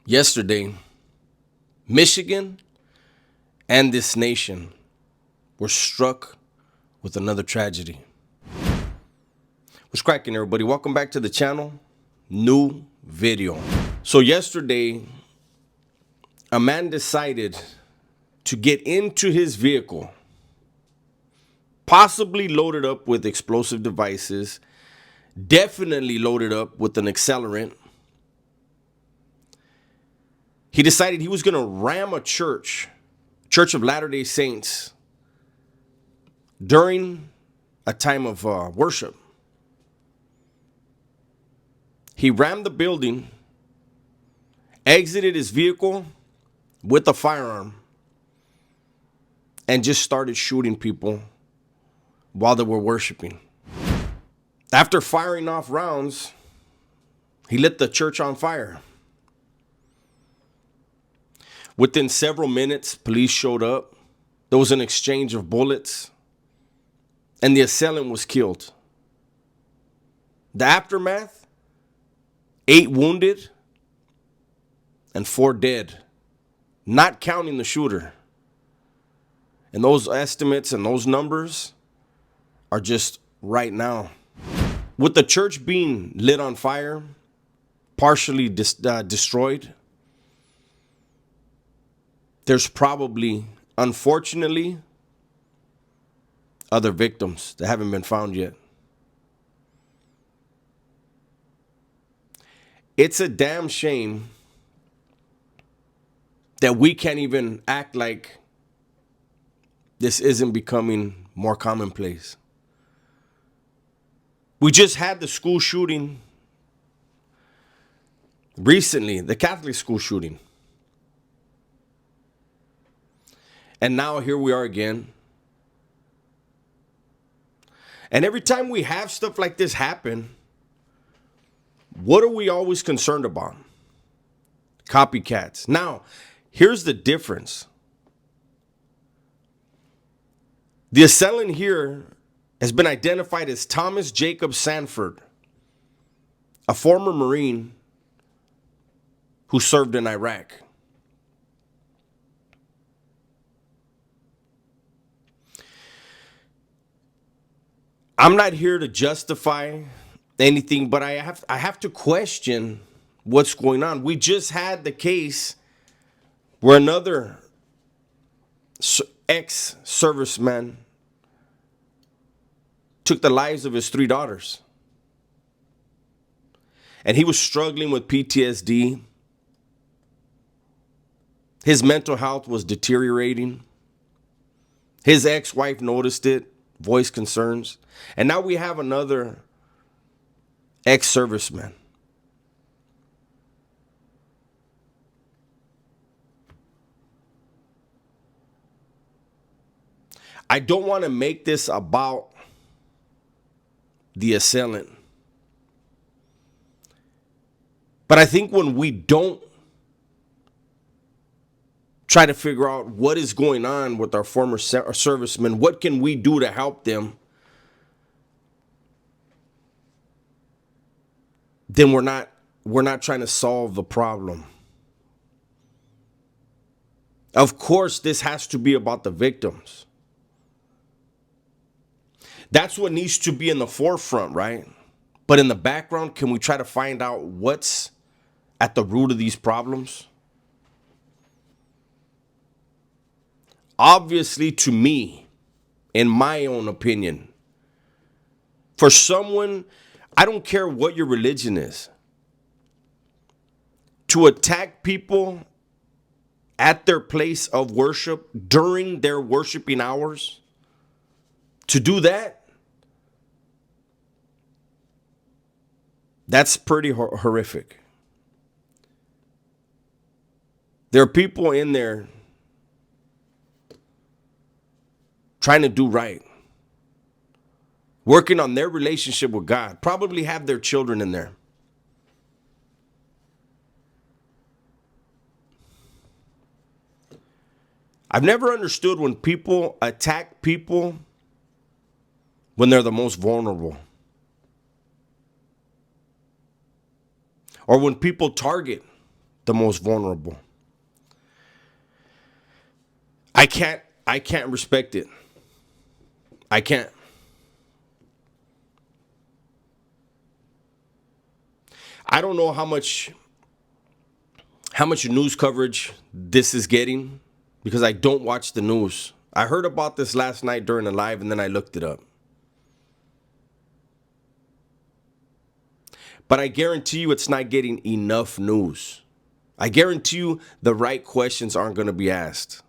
Yesterday, Michigan and this nation were struck with another tragedy. What's cracking, everybody? Welcome back to the channel. New video. So yesterday, a man decided to get into his vehicle, possibly loaded up with explosive devices, definitely loaded up with an accelerant. He decided he was going to ram a Church of Latter-day Saints, during a time of worship. He rammed the building, exited his vehicle with a firearm, and just started shooting people while they were worshiping. After firing off rounds, he lit the church on fire. Within several minutes, police showed up. There was an exchange of bullets, and the assailant was killed. The aftermath: 8 wounded and 4 dead, not counting the shooter. And those estimates and those numbers are just right now. With the church being lit on fire, partially destroyed, there's probably, unfortunately, other victims that haven't been found yet. It's a damn shame that we can't even act like this isn't becoming more commonplace. We just had the school shooting recently, the Catholic school shooting. And now here we are again. And every time we have stuff like this happen, what are we always concerned about? Copycats. Now, here's the difference. The assailant here has been identified as Thomas Jacob Sanford, a former Marine who served in Iraq. I'm not here to justify anything, but I have to question what's going on. We just had the case where another ex-serviceman took the lives of his 3 daughters. And he was struggling with PTSD. His mental health was deteriorating. His ex-wife noticed it, voiced concerns. And now we have another ex-serviceman. I don't want to make this about the assailant, but I think when we don't try to figure out what is going on with our former servicemen, what can we do to help them, then we're not trying to solve the problem. Of course, this has to be about the victims. That's what needs to be in the forefront, right? But in the background, can we try to find out what's at the root of these problems? Obviously, to me, in my own opinion, for someone, I don't care what your religion is, to attack people at their place of worship during their worshiping hours, to do that, that's pretty horrific. There are people in there trying to do right, working on their relationship with God, probably have their children in there. I've never understood when people attack people when they're the most vulnerable. Or when people target the most vulnerable. I can't respect it. I can't. I don't know how much news coverage this is getting because I don't watch the news. I heard about this last night during the live and then I looked it up. But I guarantee you it's not getting enough news. I guarantee you the right questions aren't going to be asked.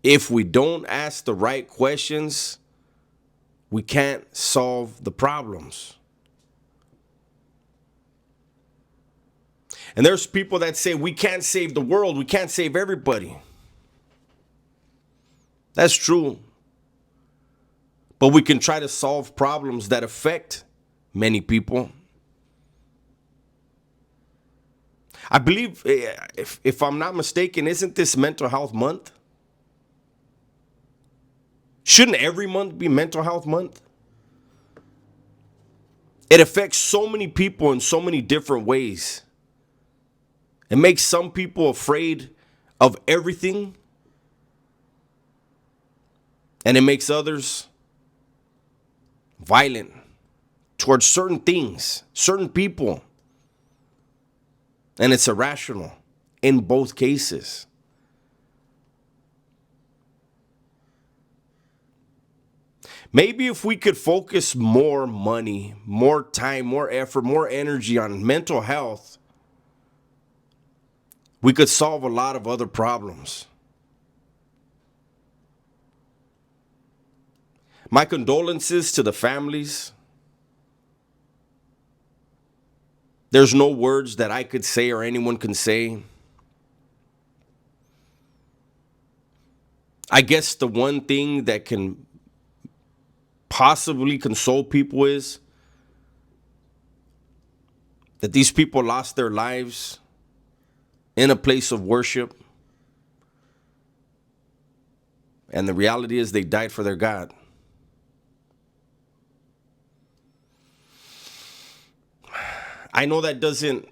If we don't ask the right questions, we can't solve the problems. And there's people that say we can't save the world, we can't save everybody. That's true. But we can try to solve problems that affect many people. I believe, if I'm not mistaken, isn't this Mental Health Month? Shouldn't every month be Mental Health Month? It affects so many people in so many different ways. It makes some people afraid of everything, and it makes others violent towards certain things, certain people. And it's irrational in both cases. Maybe if we could focus more money, more time, more effort, more energy on mental health, we could solve a lot of other problems. My condolences to the families. There's no words that I could say or anyone can say. I guess the one thing that can possibly console people is that these people lost their lives in a place of worship. And the reality is they died for their God. I know that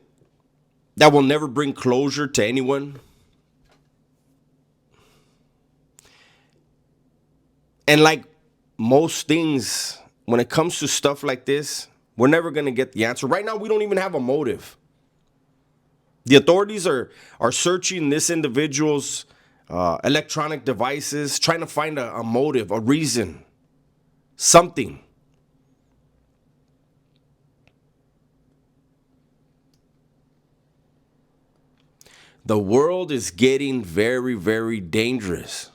will never bring closure to anyone. And like most things, when it comes to stuff like this, we're never going to get the answer. Right now, we don't even have a motive. The authorities are searching this individual's electronic devices, trying to find a motive, a reason, something. The world is getting very, very dangerous.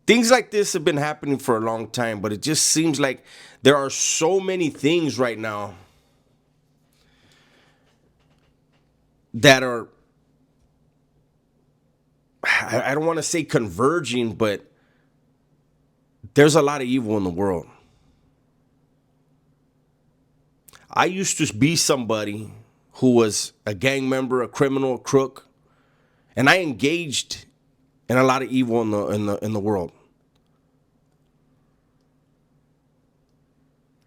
Things like this have been happening for a long time, but it just seems like there are so many things right now that are, I don't want to say converging, but there's a lot of evil in the world. I used to be somebody who was a gang member, a criminal, a crook, and I engaged in a lot of evil in the world.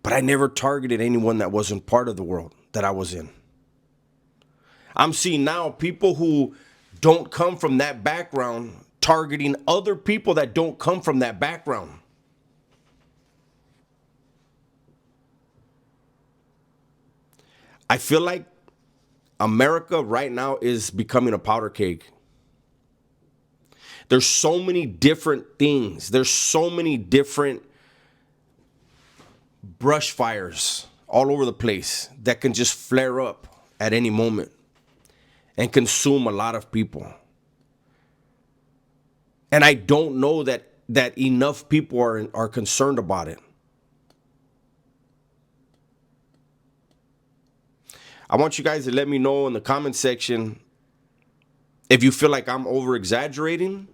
But I never targeted anyone that wasn't part of the world that I was in. I'm seeing now people who don't come from that background targeting other people that don't come from that background. I feel like America right now is becoming a powder keg. There's so many different things. There's so many different brush fires all over the place that can just flare up at any moment and consume a lot of people. And I don't know that enough people are concerned about it. I want you guys to let me know in the comment section if you feel like I'm over exaggerating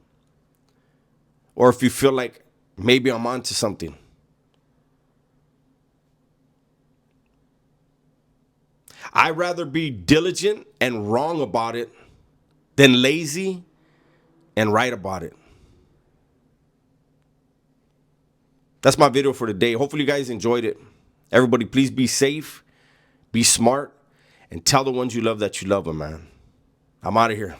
or if you feel like maybe I'm onto something. I'd rather be diligent and wrong about it than lazy and right about it. That's my video for today. Hopefully you guys enjoyed it. Everybody, please be safe, be smart, and tell the ones you love that you love them, man. I'm out of here.